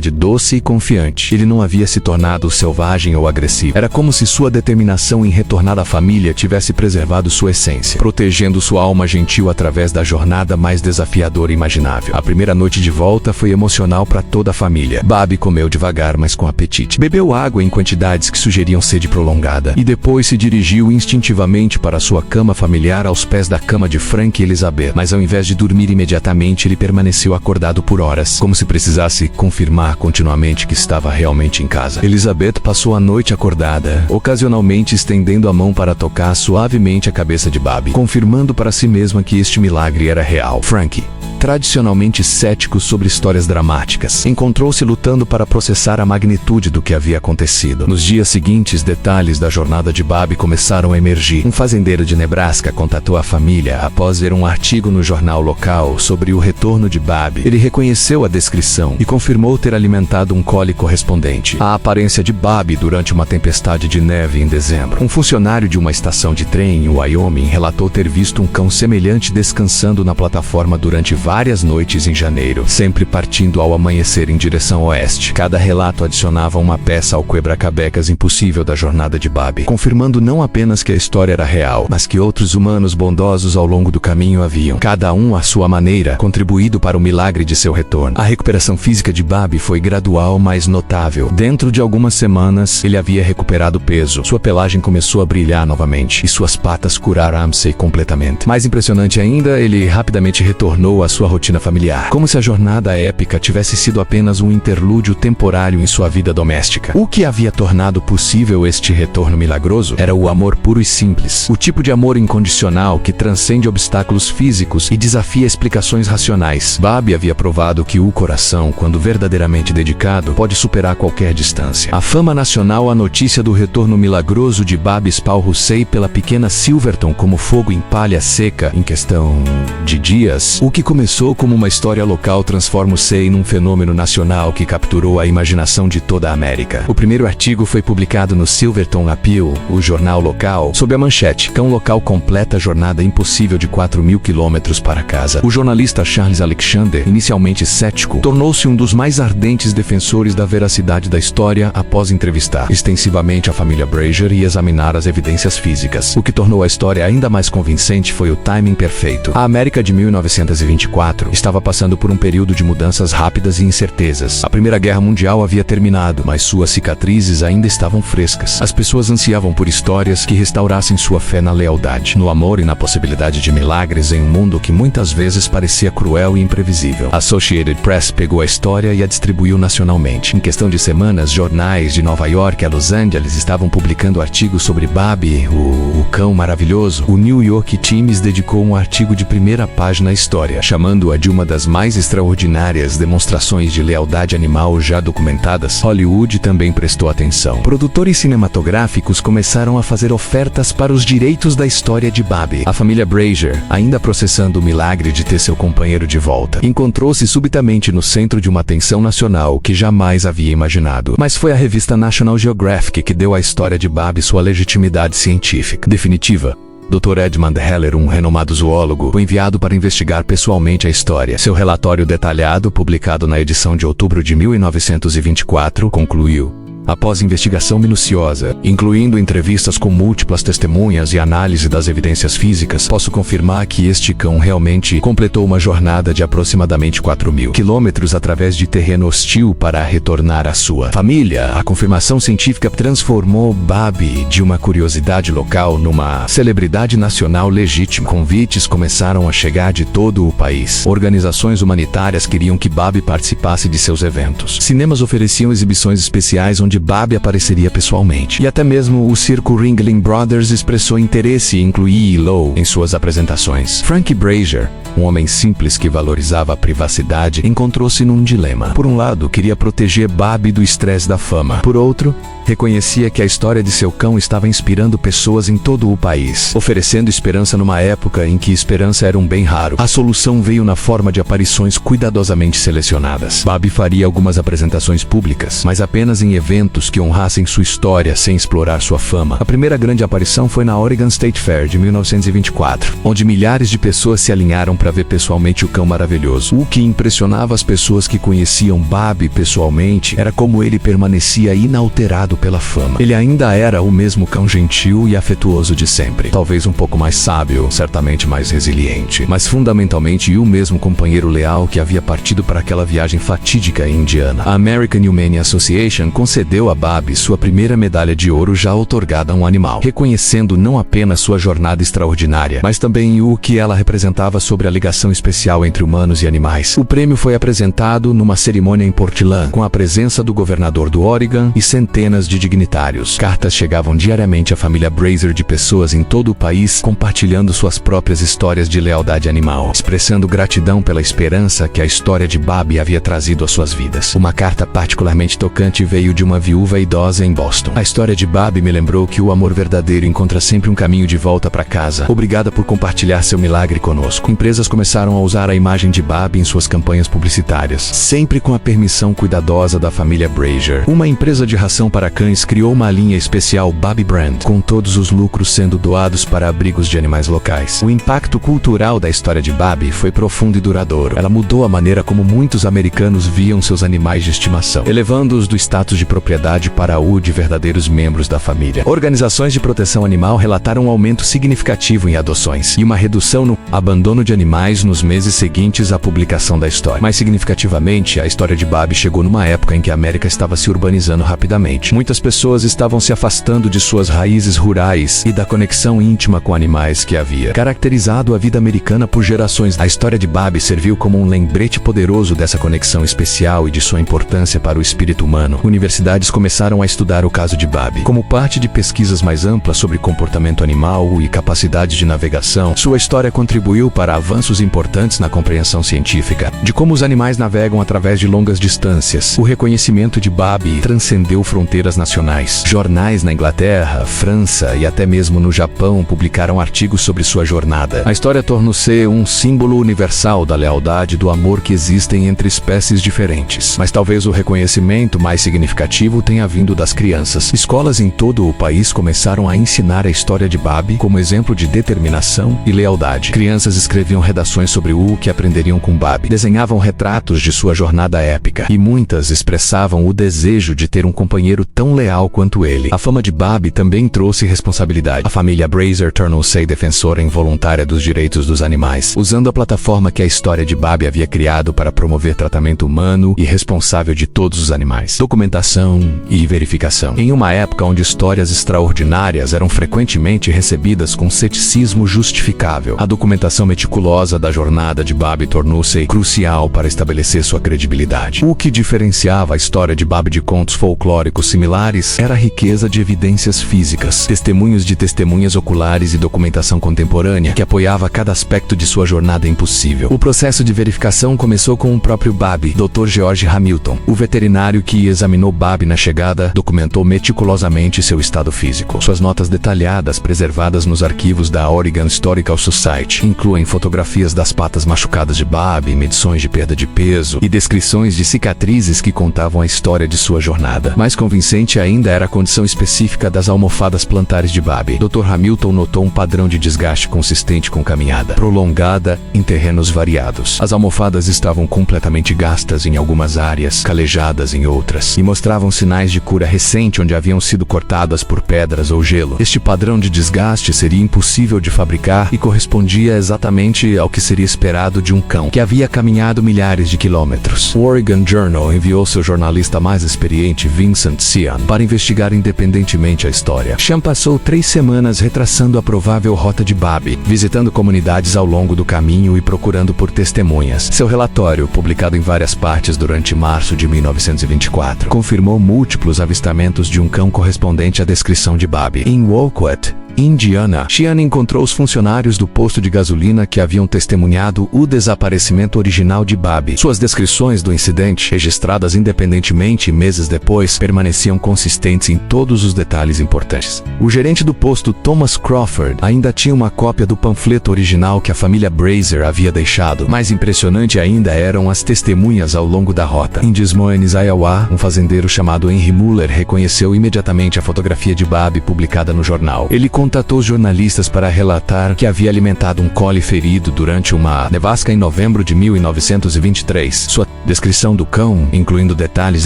doce e confiante. Ele não havia se tornado selvagem ou agressivo. Era como se sua determinação em retornar à família tivesse preservado sua essência, protegendo sua alma gentil através da jornada mais desafiadora imaginável. A primeira noite de volta foi emocional para toda a família. Bobby comeu devagar, mas com apetite. Bebeu água em quantidades que sugeriam sede prolongada, e depois se dirigiu instintivamente para sua cama familiar aos pés da cama de Frank e Elizabeth. Mas ao invés de dormir imediatamente, ele permaneceu acordado por horas, como se precisasse confirmar continuamente que estava realmente em casa. Elizabeth passou a noite acordada, ocasionalmente estendendo a mão para tocar suavemente a cabeça de Bobby, confirmando para si mesma que este milagre era real. Frank, tradicionalmente cético sobre histórias dramáticas, encontrou-se lutando para processar a magnitude do que havia acontecido. Nos dias seguintes, detalhes da jornada de Bobby começaram a emergir. Um fazendeiro de Nebraska contatou a família após ver um artigo no jornal local sobre o retorno de Bobby. Ele reconheceu a descrição e confirmou ter alimentado um collie correspondente. A aparência de Bobby durante uma tempestade de neve em dezembro. Um funcionário de uma estação de trem em Wyoming relatou ter visto um cão semelhante descansando na plataforma durante vários várias noites em janeiro, sempre partindo ao amanhecer em direção oeste. Cada relato adicionava uma peça ao quebra-cabeças impossível da jornada de Bobby, confirmando não apenas que a história era real, mas que outros humanos bondosos ao longo do caminho haviam, cada um à sua maneira, contribuído para o milagre de seu retorno. A recuperação física de Bobby foi gradual, mas notável. Dentro de algumas semanas, ele havia recuperado peso, sua pelagem começou a brilhar novamente, e suas patas curaram-se completamente. Mais impressionante ainda, ele rapidamente retornou à sua rotina familiar, como se a jornada épica tivesse sido apenas um interlúdio temporário em sua vida doméstica. O que havia tornado possível este retorno milagroso era o amor puro e simples, o tipo de amor incondicional que transcende obstáculos físicos e desafia explicações racionais. Bobby havia provado que o coração, quando verdadeiramente dedicado, pode superar qualquer distância. A fama nacional, a notícia do retorno milagroso de Bobby Spalhusey pela pequena Silverton como fogo em palha seca em questão de dias. O que começou como uma história local transforma-se num fenômeno nacional que capturou a imaginação de toda a América. O primeiro artigo foi publicado no Silverton Appeal, o jornal local, sob a manchete: Cão local completa a jornada impossível de 4.000 quilômetros para casa. O jornalista Charles Alexander, inicialmente cético, tornou-se um dos mais ardentes defensores da veracidade da história após entrevistar extensivamente a família Brazier e examinar as evidências físicas. O que tornou a história ainda mais convincente foi o timing perfeito. A América de 1924 estava passando por um período de mudanças rápidas e incertezas. A Primeira Guerra Mundial havia terminado, mas suas cicatrizes ainda estavam frescas. As pessoas ansiavam por histórias que restaurassem sua fé na lealdade, no amor e na possibilidade de milagres em um mundo que muitas vezes parecia cruel e imprevisível. A Associated Press pegou a história e a distribuiu nacionalmente. Em questão de semanas, jornais de Nova York a Los Angeles estavam publicando artigos sobre Bobby, o cão maravilhoso. O New York Times dedicou um artigo de primeira página à história, chamando-a de uma das mais extraordinárias demonstrações de lealdade animal já documentadas. Hollywood também prestou atenção. Produtores cinematográficos começaram a fazer ofertas para os direitos da história de Bobby. A família Brazier, ainda processando o milagre de ter seu companheiro de volta, encontrou-se subitamente no centro de uma atenção nacional que jamais havia imaginado. Mas foi a revista National Geographic que deu à história de Bobby sua legitimidade científica definitiva. Dr. Edmund Heller, um renomado zoólogo, foi enviado para investigar pessoalmente a história. Seu relatório detalhado, publicado na edição de outubro de 1924, concluiu: após investigação minuciosa, incluindo entrevistas com múltiplas testemunhas e análise das evidências físicas, posso confirmar que este cão realmente completou uma jornada de aproximadamente 4.000 quilômetros através de terreno hostil para retornar à sua família. A confirmação científica transformou Bobby de uma curiosidade local numa celebridade nacional legítima. Convites começaram a chegar de todo o país. Organizações humanitárias queriam que Bobby participasse de seus eventos. Cinemas ofereciam exibições especiais onde Bobby apareceria pessoalmente. E até mesmo o circo Ringling Brothers expressou interesse em incluir Lowe em suas apresentações. Frank Brazier, um homem simples que valorizava a privacidade, encontrou-se num dilema. Por um lado, queria proteger Bobby do estresse da fama. Por outro, reconhecia que a história de seu cão estava inspirando pessoas em todo o país, oferecendo esperança numa época em que esperança era um bem raro. A solução veio na forma de aparições cuidadosamente selecionadas. Bobby faria algumas apresentações públicas, mas apenas em eventos que honrassem sua história sem explorar sua fama. A primeira grande aparição foi na Oregon State Fair de 1924, onde milhares de pessoas se alinharam para ver pessoalmente o cão maravilhoso. O que impressionava as pessoas que conheciam Bobby pessoalmente era como ele permanecia inalterado pela fama. Ele ainda era o mesmo cão gentil e afetuoso de sempre. Talvez um pouco mais sábio, certamente mais resiliente, mas fundamentalmente o mesmo companheiro leal que havia partido para aquela viagem fatídica em Indiana. A American Humane Association concedeu a Bobby sua primeira medalha de ouro já outorgada a um animal, reconhecendo não apenas sua jornada extraordinária, mas também o que ela representava sobre a ligação especial entre humanos e animais. O prêmio foi apresentado numa cerimônia em Portland, com a presença do governador do Oregon e centenas de dignitários. Cartas chegavam diariamente à família Brazier de pessoas em todo o país, compartilhando suas próprias histórias de lealdade animal, expressando gratidão pela esperança que a história de Bobby havia trazido às suas vidas. Uma carta particularmente tocante veio de uma viúva idosa em Boston. A história de Bobby me lembrou que o amor verdadeiro encontra sempre um caminho de volta para casa. Obrigada por compartilhar seu milagre conosco. Empresas começaram a usar a imagem de Bobby em suas campanhas publicitárias, sempre com a permissão cuidadosa da família Brazier. Uma empresa de ração para cães criou uma linha especial Baby Brand, com todos os lucros sendo doados para abrigos de animais locais. O impacto cultural da história de Baby foi profundo e duradouro. Ela mudou a maneira como muitos americanos viam seus animais de estimação, elevando-os do status de propriedade para o de verdadeiros membros da família. Organizações de proteção animal relataram um aumento significativo em adoções e uma redução no abandono de animais nos meses seguintes à publicação da história. Mais significativamente, a história de Baby chegou numa época em que a América estava se urbanizando rapidamente. Muitas pessoas estavam se afastando de suas raízes rurais e da conexão íntima com animais que havia caracterizado a vida americana por gerações. A história de Baby serviu como um lembrete poderoso dessa conexão especial e de sua importância para o espírito humano. Universidades começaram a estudar o caso de Baby. Como parte de pesquisas mais amplas sobre comportamento animal e capacidade de navegação, sua história contribuiu para avanços importantes na compreensão científica de como os animais navegam através de longas distâncias. O reconhecimento de Baby transcendeu fronteiras nacionais. Jornais na Inglaterra, França e até mesmo no Japão publicaram artigos sobre sua jornada. A história tornou-se um símbolo universal da lealdade e do amor que existem entre espécies diferentes. Mas talvez o reconhecimento mais significativo tenha vindo das crianças. Escolas em todo o país começaram a ensinar a história de Baby como exemplo de determinação e lealdade. Crianças escreviam redações sobre o que aprenderiam com Baby, desenhavam retratos de sua jornada épica, e muitas expressavam o desejo de ter um companheiro tão leal quanto ele. A fama de Baby também trouxe responsabilidade. A família Brazier tornou-se defensora involuntária dos direitos dos animais, usando a plataforma que a história de Baby havia criado para promover tratamento humano e responsável de todos os animais. Documentação e verificação. Em uma época onde histórias extraordinárias eram frequentemente recebidas com ceticismo justificável, a documentação meticulosa da jornada de Baby tornou-se crucial para estabelecer sua credibilidade. O que diferenciava a história de Baby de contos folclóricos similares era a riqueza de evidências físicas, testemunhos de testemunhas oculares e documentação contemporânea que apoiava cada aspecto de sua jornada impossível. O processo de verificação começou com o próprio Baby. Dr. George Hamilton, o veterinário que examinou Baby na chegada, documentou meticulosamente seu estado físico. Suas notas detalhadas, preservadas nos arquivos da Oregon Historical Society, incluem fotografias das patas machucadas de Baby, medições de perda de peso e descrições de cicatrizes que contavam a história de sua jornada. Mais convincente ainda era a condição específica das almofadas plantares de Baby. Dr. Hamilton notou um padrão de desgaste consistente com caminhada prolongada em terrenos variados. As almofadas estavam completamente gastas em algumas áreas, calejadas em outras, e mostravam sinais de cura recente onde haviam sido cortadas por pedras ou gelo. Este padrão de desgaste seria impossível de fabricar e correspondia exatamente ao que seria esperado de um cão que havia caminhado milhares de quilômetros. O Oregon Journal enviou seu jornalista mais experiente, Vincent Cian, para investigar independentemente a história. Cian passou 3 semanas retraçando a provável rota de Baby, visitando comunidades ao longo do caminho e procurando por testemunhas. Seu relatório, publicado em várias partes durante março de 1924, confirmou múltiplos avistamentos de um cão correspondente à descrição de Baby. Em Wolcott, Indiana, Cian encontrou os funcionários do posto de gasolina que haviam testemunhado o desaparecimento original de Baby. Suas descrições do incidente, registradas independentemente meses depois, permaneciam consistentes em todos os detalhes importantes. O gerente do posto, Thomas Crawford, ainda tinha uma cópia do panfleto original que a família Brazier havia deixado. Mais impressionante ainda eram as testemunhas ao longo da rota. Em Des Moines, Iowa, um fazendeiro chamado Henry Muller reconheceu imediatamente a fotografia de Baby publicada no jornal. Ele contatou os jornalistas para relatar que havia alimentado um collie ferido durante uma nevasca em novembro de 1923. Sua descrição do cão, incluindo detalhes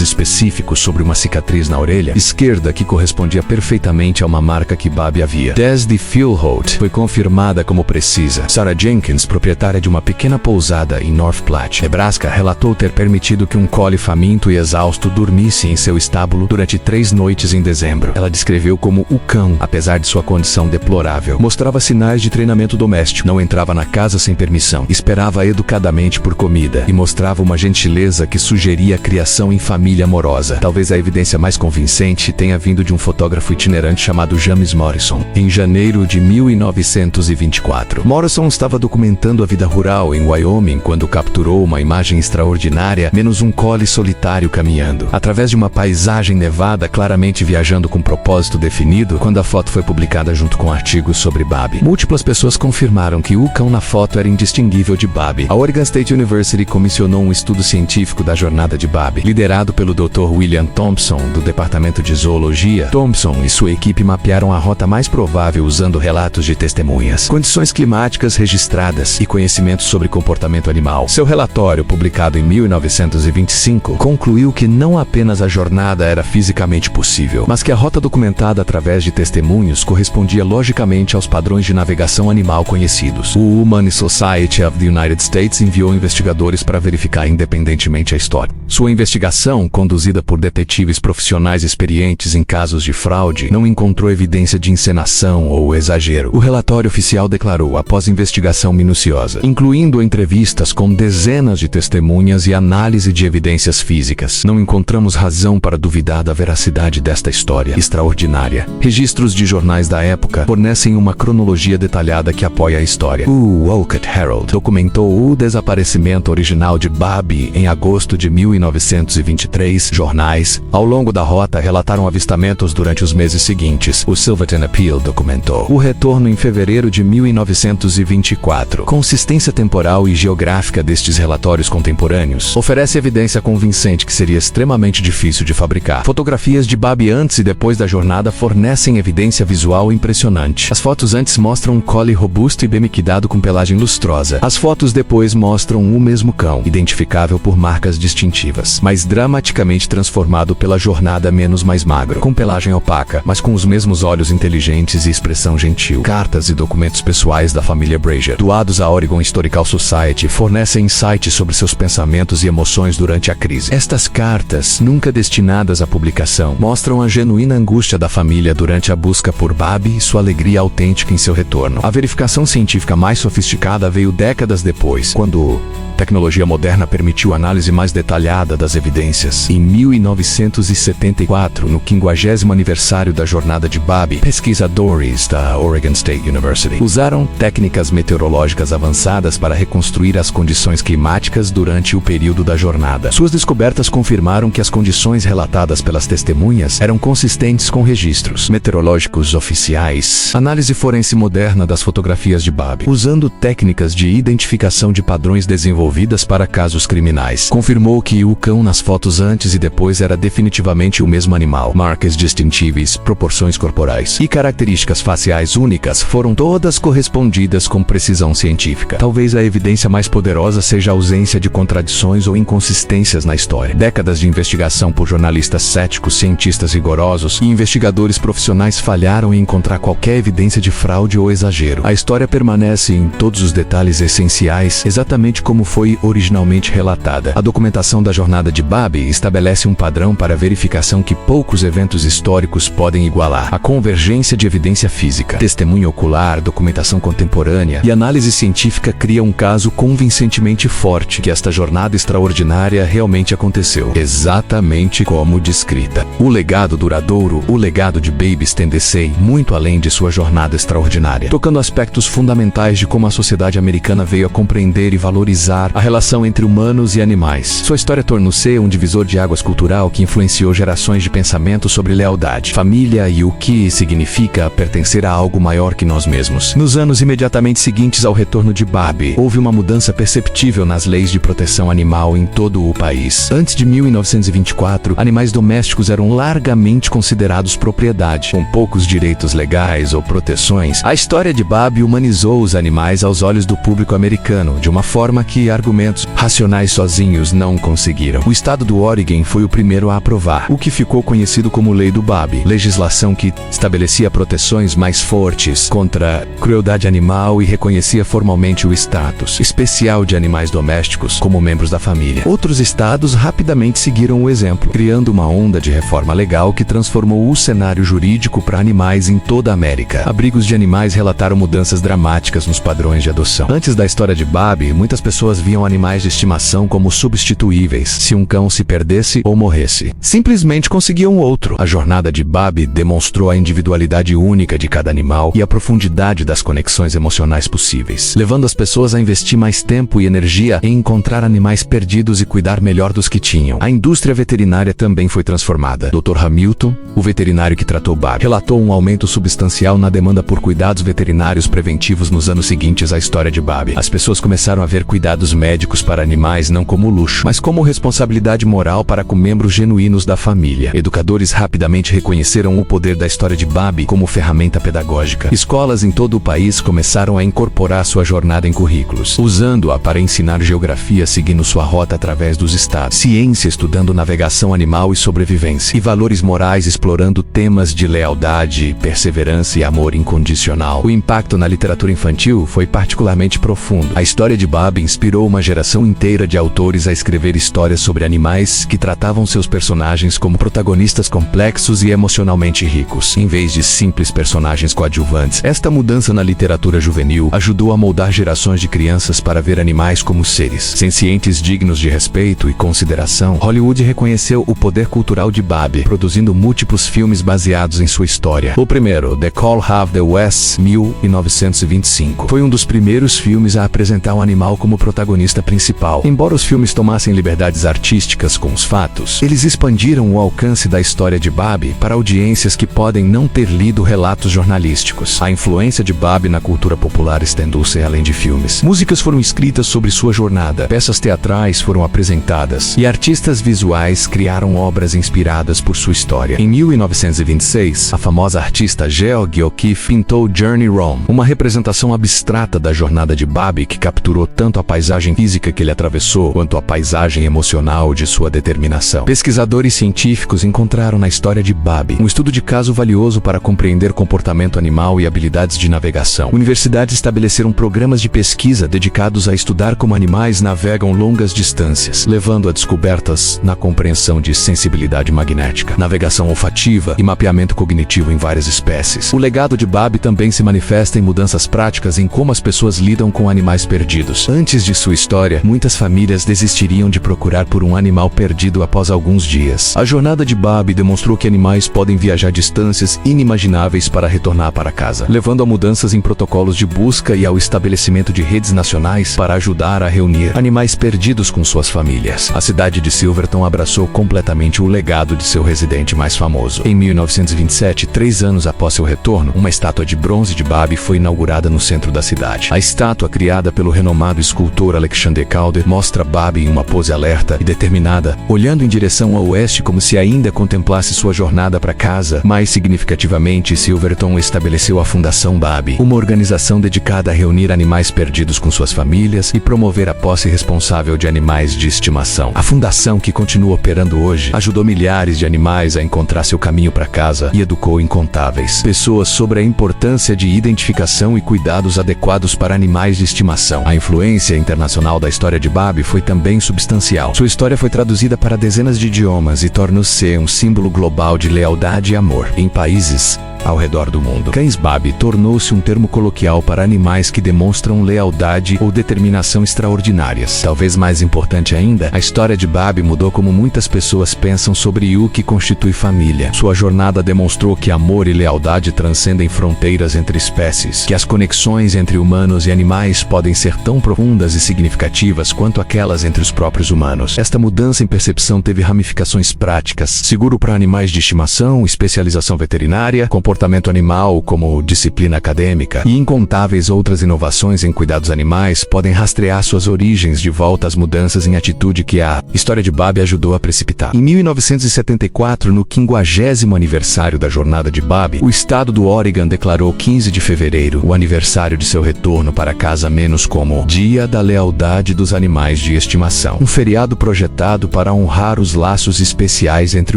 específicos sobre uma cicatriz na orelha esquerda que correspondia perfeitamente a uma marca que Baby havia. Desde Philholt foi confirmada como precisa. Sarah Jenkins, proprietária de uma pequena pousada em North Platte, Nebraska, relatou ter permitido que um collie faminto e exausto dormisse em seu estábulo durante 3 noites em dezembro. Ela descreveu como o cão, apesar de sua condição deplorável, mostrava sinais de treinamento doméstico, não entrava na casa sem permissão, esperava educadamente por comida e mostrava uma gentileza que sugeria a criação em família amorosa. Talvez a evidência mais convincente tenha vindo de um fotógrafo itinerante chamado James Morrison. Em janeiro de 1924, Morrison estava documentando a vida rural em Wyoming quando capturou uma imagem extraordinária, menos um collie solitário caminhando, através de uma paisagem nevada, claramente viajando com propósito definido. Quando a foto foi publicada, junto com artigos sobre Babi. Múltiplas pessoas confirmaram que o cão na foto era indistinguível de Babi. A Oregon State University comissionou um estudo científico da jornada de Babi, liderado pelo Dr. William Thompson, do Departamento de Zoologia. Thompson e sua equipe mapearam a rota mais provável usando relatos de testemunhas, condições climáticas registradas e conhecimentos sobre comportamento animal. Seu relatório, publicado em 1925, concluiu que não apenas a jornada era fisicamente possível, mas que a rota documentada através de testemunhos correspondia logicamente aos padrões de navegação animal conhecidos. O Humane Society of the United States enviou investigadores para verificar independentemente a história. Sua investigação, conduzida por detetives profissionais experientes em casos de fraude, não encontrou evidência de encenação ou exagero. O relatório oficial declarou, após investigação minuciosa, incluindo entrevistas com dezenas de testemunhas e análise de evidências físicas, não encontramos razão para duvidar da veracidade desta história extraordinária. Registros de jornais da época fornecem uma cronologia detalhada que apoia a história. O Wolcott Herald documentou o desaparecimento original de Babi em agosto de 1923. Jornais, ao longo da rota, relataram avistamentos durante os meses seguintes. O Silverton Appeal documentou o retorno em fevereiro de 1924. Consistência temporal e geográfica destes relatórios contemporâneos oferece evidência convincente que seria extremamente difícil de fabricar. Fotografias de Babi antes e depois da jornada fornecem evidência visual impressionante. As fotos antes mostram um collie robusto e bem equidado com pelagem lustrosa. As fotos depois mostram o mesmo cão, identificável por marcas distintivas, mas dramaticamente transformado pela jornada menos mais magro, com pelagem opaca, mas com os mesmos olhos inteligentes e expressão gentil. Cartas e documentos pessoais da família Brazier, doados à Oregon Historical Society, fornecem insights sobre seus pensamentos e emoções durante a crise. Estas cartas, nunca destinadas à publicação, mostram a genuína angústia da família durante a busca por Babi e sua alegria autêntica em seu retorno. A verificação científica mais sofisticada veio décadas depois, quando tecnologia moderna permitiu análise mais detalhada das evidências. Em 1974, no 50º aniversário da jornada de Babi, pesquisadores da Oregon State University usaram técnicas meteorológicas avançadas para reconstruir as condições climáticas durante o período da jornada. Suas descobertas confirmaram que as condições relatadas pelas testemunhas eram consistentes com registros meteorológicos oficiais. Análise forense moderna das fotografias de Babi, usando técnicas de identificação de padrões desenvolvidas para casos criminais, confirmou que o cão nas fotos antes e depois era definitivamente o mesmo animal. Marcas distintíveis, proporções corporais e características faciais únicas foram todas correspondidas com precisão científica. Talvez a evidência mais poderosa seja a ausência de contradições ou inconsistências na história. Décadas de investigação por jornalistas céticos, cientistas rigorosos e investigadores profissionais falharam em encontrar qualquer evidência de fraude ou exagero. A história permanece em todos os detalhes essenciais, exatamente como foi originalmente relatada. A documentação da jornada de Babi estabelece um padrão para a verificação que poucos eventos históricos podem igualar. A convergência de evidência física, testemunho ocular, documentação contemporânea e análise científica cria um caso convincentemente forte que esta jornada extraordinária realmente aconteceu, exatamente como descrita. O legado duradouro, o legado de Baby estende-se muito além de sua jornada extraordinária, tocando aspectos fundamentais de como a sociedade americana veio a compreender e valorizar a relação entre humanos e animais. Sua história tornou-se um divisor de águas cultural que influenciou gerações de pensamento sobre lealdade, família e o que significa pertencer a algo maior que nós mesmos. Nos anos imediatamente seguintes ao retorno de Babi, houve uma mudança perceptível nas leis de proteção animal em todo o país. Antes de 1924, animais domésticos eram largamente considerados propriedade, com poucos direitos legais ou proteções. A história de Babi humanizou os animais aos olhos do público americano, de uma forma que argumentos racionais sozinhos não conseguiram. O estado do Oregon foi o primeiro a aprovar o que ficou conhecido como Lei do Babi, legislação que estabelecia proteções mais fortes contra crueldade animal e reconhecia formalmente o status especial de animais domésticos como membros da família. Outros estados rapidamente seguiram o exemplo, criando uma onda de reforma legal que transformou o cenário jurídico para animais em toda a América. Abrigos de animais relataram mudanças dramáticas nos padrões de adoção. Antes da história de Babi, muitas pessoas viam animais de estimação como substituíveis se um cão se perdesse ou morresse. Simplesmente conseguiam outro. A jornada de Babi demonstrou a individualidade única de cada animal e a profundidade das conexões emocionais possíveis, levando as pessoas a investir mais tempo e energia em encontrar animais perdidos e cuidar melhor dos que tinham. A indústria veterinária também foi transformada. Dr. Hamilton, o veterinário que tratou Babi, relatou um aumento substancial na demanda por cuidados veterinários preventivos nos anos seguintes à história de Babi. As pessoas começaram a ver cuidados médicos para animais não como luxo, mas como responsabilidade moral para com membros genuínos da família. Educadores rapidamente reconheceram o poder da história de Babi como ferramenta pedagógica. Escolas em todo o país começaram a incorporar sua jornada em currículos, usando-a para ensinar geografia seguindo sua rota através dos estados, ciência estudando navegação animal e sobrevivência, e valores morais explorando temas de lealdade, perseverança e amor incondicional. O impacto na literatura infantil foi particularmente profundo. A história de Babi inspirou uma geração inteira de autores a escrever histórias sobre animais que tratavam seus personagens como protagonistas complexos e emocionalmente ricos, em vez de simples personagens coadjuvantes. Esta mudança na literatura juvenil ajudou a moldar gerações de crianças para ver animais como seres sencientes dignos de respeito e consideração. Hollywood reconheceu o poder cultural de Babi, produzindo múltiplos filmes baseados em sua história. O primeiro, The Call of the West, 1925, foi um dos primeiros filmes a apresentar o animal como protagonista principal. Embora os filmes tomassem liberdades artísticas com os fatos, eles expandiram o alcance da história de Babi para audiências que podem não ter lido relatos jornalísticos. A influência de Babi na cultura popular estendeu-se além de filmes. Músicas foram escritas sobre sua jornada, peças teatrais foram apresentadas e artistas visuais criaram obras inspiradas por sua história. Em 1926, a famosa artista George O'Keeffe pintou Journey Home, uma representação abstrata da jornada de Babi que capturou tanto a paisagem física que ele atravessou, quanto a paisagem emocional de sua determinação. Pesquisadores científicos encontraram na história de Babi um estudo de caso valioso para compreender comportamento animal e habilidades de navegação. Universidades estabeleceram programas de pesquisa dedicados a estudar como animais navegam longas distâncias, levando a descobertas na compreensão de sensibilidade magnética, navegação olfativa e mapeamento cognitivo em várias espécies. O legado de Babi também se manifesta em mudanças práticas em como as pessoas lidam com animais perdidos. Antes de sua história, muitas famílias desistiriam de procurar por um animal perdido após alguns dias. A jornada de Babi demonstrou que animais podem viajar distâncias inimagináveis para retornar para casa, levando a mudanças em protocolos de busca e ao estabelecimento de redes nacionais para ajudar a reunir animais perdidos com suas famílias. A cidade de Silverton abraçou completamente o legado de seu residente mais famoso. Em 1927, 3 anos após seu retorno, uma estátua de bronze de Babi foi inaugurada no centro da cidade. A estátua, criada pelo renomado escultor Alexander Calder, mostra Babi em uma pose alerta e determinada, olhando em direção ao oeste como se ainda contemplasse sua jornada para casa. Mais significativamente, Silverton estabeleceu a Fundação Babi, uma organização dedicada a reunir animais perdidos com suas famílias e promover a posse responsável de animais de estimação. A fundação, que continua operando hoje, ajudou milhares de animais a encontrar seu caminho para casa e educou incontáveis pessoas sobre a importância de identificação e cuidados adequados para animais de estimação. A influência internacional da história de Babi foi também substancial. Sua história foi traduzida para dezenas de idiomas e tornou-se um símbolo global de lealdade e amor em países ao redor do mundo. Cães Babi tornou-se um termo coloquial para animais que demonstram lealdade ou determinação extraordinárias. Talvez mais importante ainda, a história de Babi mudou como muitas pessoas pensam sobre o que constitui família. Sua jornada demonstrou que amor e lealdade transcendem fronteiras entre espécies, que as conexões entre humanos e animais podem ser tão profundas e significativas quanto aquelas entre os próprios humanos. Esta mudança em percepção teve ramificações práticas: seguro para animais de estimação, especialização veterinária, comportamento animal como disciplina acadêmica e incontáveis outras inovações em cuidados animais podem rastrear suas origens de volta às mudanças em atitude que a história de Babi ajudou a precipitar. Em 1974, no 50º aniversário da jornada de Babi, o estado do Oregon declarou 15 de fevereiro, o aniversário de seu retorno para casa, menos como Dia da Lealdade dos Animais de Estimação, um feriado projetado para honrar os laços especiais entre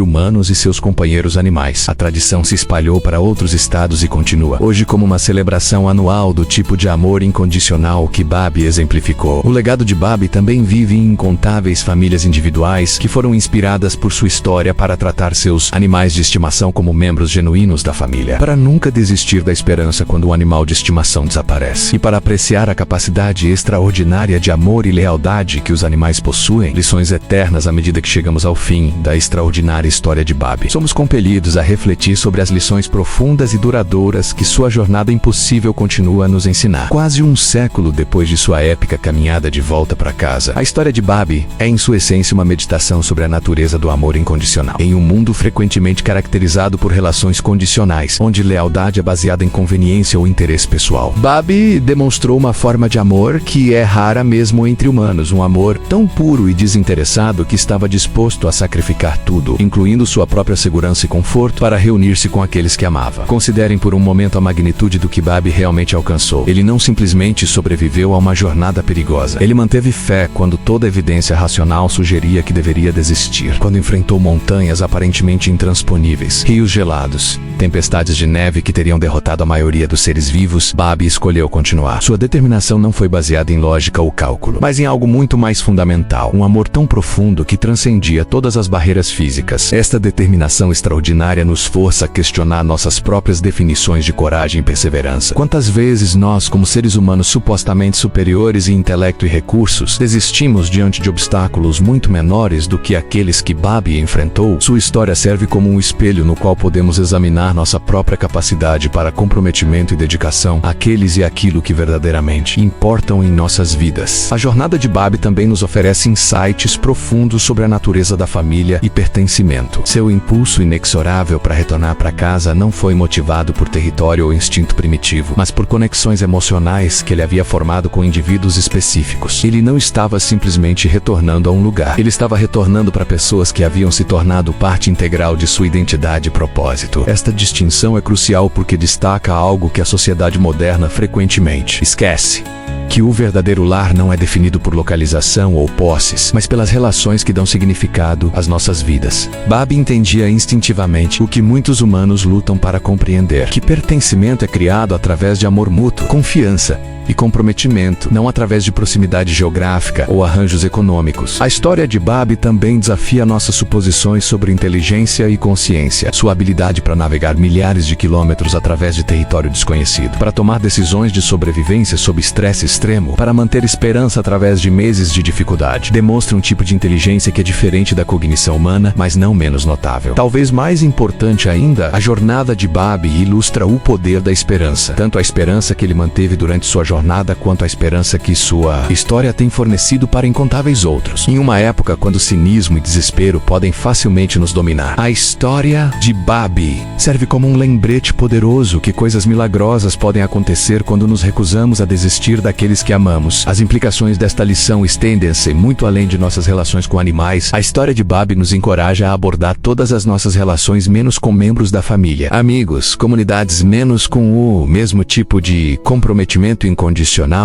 humanos e seus companheiros animais. A tradição se espalhou para outros estados e continua hoje como uma celebração anual do tipo de amor incondicional que Babi exemplificou. O legado de Babi também vive em incontáveis famílias individuais que foram inspiradas por sua história para tratar seus animais de estimação como membros genuínos da família, para nunca desistir da esperança quando um animal de estimação desaparece, e para apreciar a capacidade extraordinária de amor e lealdade que os animais possuem, lições eternas à medida que chegamos ao fim da extraordinária história de Babi. Somos compelidos a refletir sobre as lições profundas e duradouras que sua jornada impossível continua a nos ensinar. Quase um século depois de sua épica caminhada de volta para casa, a história de Babi é em sua essência uma meditação sobre a natureza do amor incondicional. Em um mundo frequentemente caracterizado por relações condicionais, onde lealdade é baseada em conveniência ou interesse pessoal, Babi demonstrou uma forma de amor que é rara mesmo entre humanos, um amor tão puro e desinteressado que estava disposto a sacrificar tudo, incluindo sua própria segurança e conforto, para reunir-se com aqueles que amava. Considerem por um momento a magnitude do que Babi realmente alcançou. Ele não simplesmente sobreviveu a uma jornada perigosa. Ele manteve fé quando toda evidência racional sugeria que deveria desistir. Quando enfrentou montanhas aparentemente intransponíveis, rios gelados, tempestades de neve que teriam derrotado a maioria dos seres vivos, Babi escolheu continuar. Sua determinação não foi baseada em lógica ou cálculo, mas em algo muito mais fundamental, um amor tão profundo que transcendia todas as barreiras físicas. Esta determinação extraordinária nos força a questionar nossas próprias definições de coragem e perseverança. Quantas vezes nós, como seres humanos supostamente superiores em intelecto e recursos, desistimos diante de obstáculos muito menores do que aqueles que Babi enfrentou? Sua história serve como um espelho no qual podemos examinar nossa própria capacidade para comprometimento e dedicação àqueles e aquilo que verdadeiramente importam em nossas vidas. A jornada de Babi também nos oferece insights profundos sobre a natureza da família e pertencimento. Seu impulso inexorável para retornar para casa não foi motivado por território ou instinto primitivo, mas por conexões emocionais que ele havia formado com indivíduos específicos. Ele não estava simplesmente retornando a um lugar. Ele estava retornando para pessoas que haviam se tornado parte integral de sua identidade e propósito. Esta distinção é crucial porque destaca algo que a sociedade moderna frequentemente esquece: que o verdadeiro lar não é definido por localização ou posses, mas pelas relações que dão significado às nossas vidas. Babi entendia instintivamente o que muitos humanos lutam para compreender: que pertencimento é criado através de amor mútuo, confiança e comprometimento, não através de proximidade geográfica ou arranjos econômicos. A história de Babi também desafia nossas suposições sobre inteligência e consciência, sua habilidade para navegar milhares de quilômetros através de território desconhecido, para tomar decisões de sobrevivência sob estresse extremo, para manter esperança através de meses de dificuldade. Demonstra um tipo de inteligência que é diferente da cognição humana, mas não menos notável. Talvez mais importante ainda, a jornada de Babi ilustra o poder da esperança, tanto a esperança que ele manteve durante sua jornada quanto a esperança que sua história tem fornecido para incontáveis outros. Em uma época quando cinismo e desespero podem facilmente nos dominar, a história de Babi serve como um lembrete poderoso que coisas milagrosas podem acontecer quando nos recusamos a desistir daqueles que amamos. As implicações desta lição estendem-se muito além de nossas relações com animais. A história de Babi nos encoraja a abordar todas as nossas relações, menos com membros da família, amigos, comunidades, menos com o mesmo tipo de comprometimento incondicional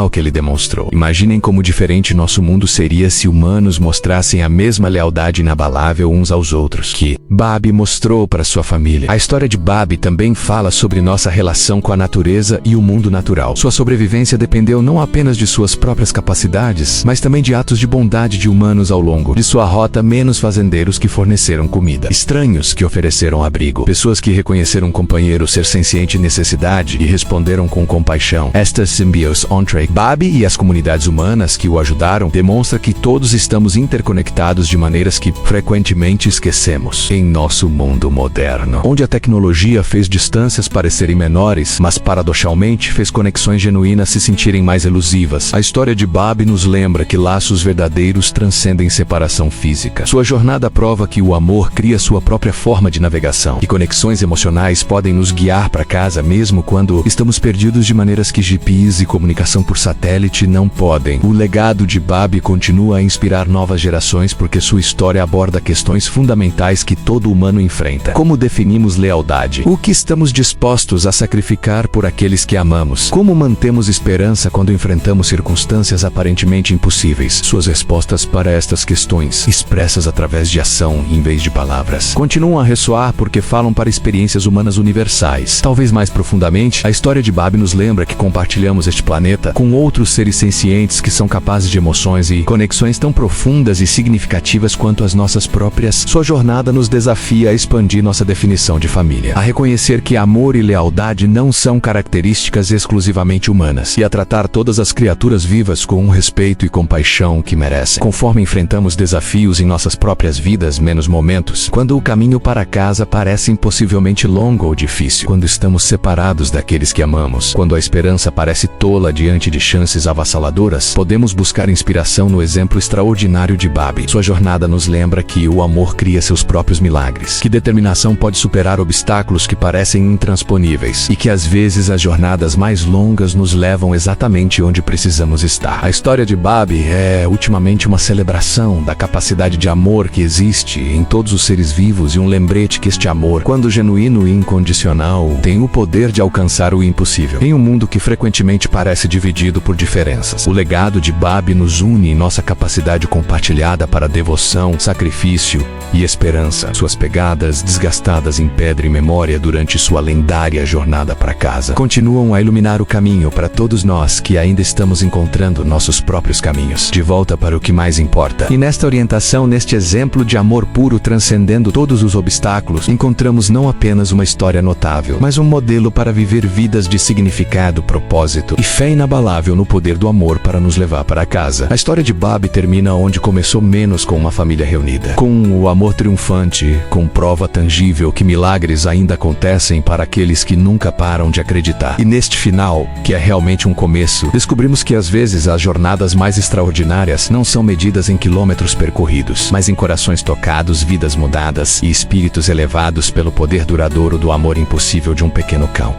que ele demonstrou. Imaginem como diferente nosso mundo seria se humanos mostrassem a mesma lealdade inabalável uns aos outros que Babi mostrou para sua família. A história de Babi também fala sobre nossa relação com a natureza e o mundo natural. Sua sobrevivência dependeu não apenas de suas próprias capacidades, mas também de atos de bondade de humanos ao longo de sua rota, menos fazendeiros que forneceram comida, estranhos que ofereceram abrigo, pessoas que reconheceram um companheiro ser senciente necessidade e responderam com compaixão. Esta simbiose entre Babi e as comunidades humanas que o ajudaram demonstra que todos estamos interconectados de maneiras que frequentemente esquecemos. Em nosso mundo moderno, onde a tecnologia fez distâncias parecerem menores, mas paradoxalmente fez conexões genuínas se sentirem mais elusivas, a história de Babi nos lembra que laços verdadeiros transcendem separação física. Sua jornada prova que o amor cria sua própria forma de navegação, e conexões emocionais podem nos guiar para casa mesmo quando estamos perdidos de maneiras que GPS e comunicação por satélite não podem. O legado de Babi continua a inspirar novas gerações porque sua história aborda questões fundamentais que todo humano enfrenta. Como definimos lealdade? O que estamos dispostos a sacrificar por aqueles que amamos? Como mantemos esperança quando enfrentamos enfrentamos circunstâncias aparentemente impossíveis. Suas respostas para estas questões, expressas através de ação em vez de palavras, continuam a ressoar porque falam para experiências humanas universais. Talvez mais profundamente, a história de Babi nos lembra que compartilhamos este planeta com outros seres sencientes que são capazes de emoções e conexões tão profundas e significativas quanto as nossas próprias. Sua jornada nos desafia a expandir nossa definição de família, a reconhecer que amor e lealdade não são características exclusivamente humanas e a tratar todas as criaturas vivas com o respeito e compaixão que merecem. Conforme enfrentamos desafios em nossas próprias vidas, menos momentos, quando o caminho para casa parece impossivelmente longo ou difícil, quando estamos separados daqueles que amamos, quando a esperança parece tola diante de chances avassaladoras, podemos buscar inspiração no exemplo extraordinário de Babi. Sua jornada nos lembra que o amor cria seus próprios milagres, que determinação pode superar obstáculos que parecem intransponíveis e que às vezes as jornadas mais longas nos levam exatamente onde precisamos estar. A história de Babi é ultimamente uma celebração da capacidade de amor que existe em todos os seres vivos e um lembrete que este amor, quando genuíno e incondicional, tem o poder de alcançar o impossível. Em um mundo que frequentemente parece dividido por diferenças, o legado de Babi nos une em nossa capacidade compartilhada para devoção, sacrifício e esperança. Suas pegadas, desgastadas em pedra e memória durante sua lendária jornada para casa, continuam a iluminar o caminho para todos nós que ainda estamos encontrando nossos próprios caminhos, de volta para o que mais importa. E nesta orientação, neste exemplo de amor puro transcendendo todos os obstáculos, encontramos não apenas uma história notável, mas um modelo para viver vidas de significado, propósito e fé inabalável no poder do amor para nos levar para casa. A história de Babi termina onde começou, menos com uma família reunida, com o amor triunfante, com prova tangível que milagres ainda acontecem para aqueles que nunca param de acreditar. E neste final, que é realmente um começo, descobrimos que às vezes as jornadas mais extraordinárias não são medidas em quilômetros percorridos, mas em corações tocados, vidas mudadas e espíritos elevados pelo poder duradouro do amor impossível de um pequeno cão.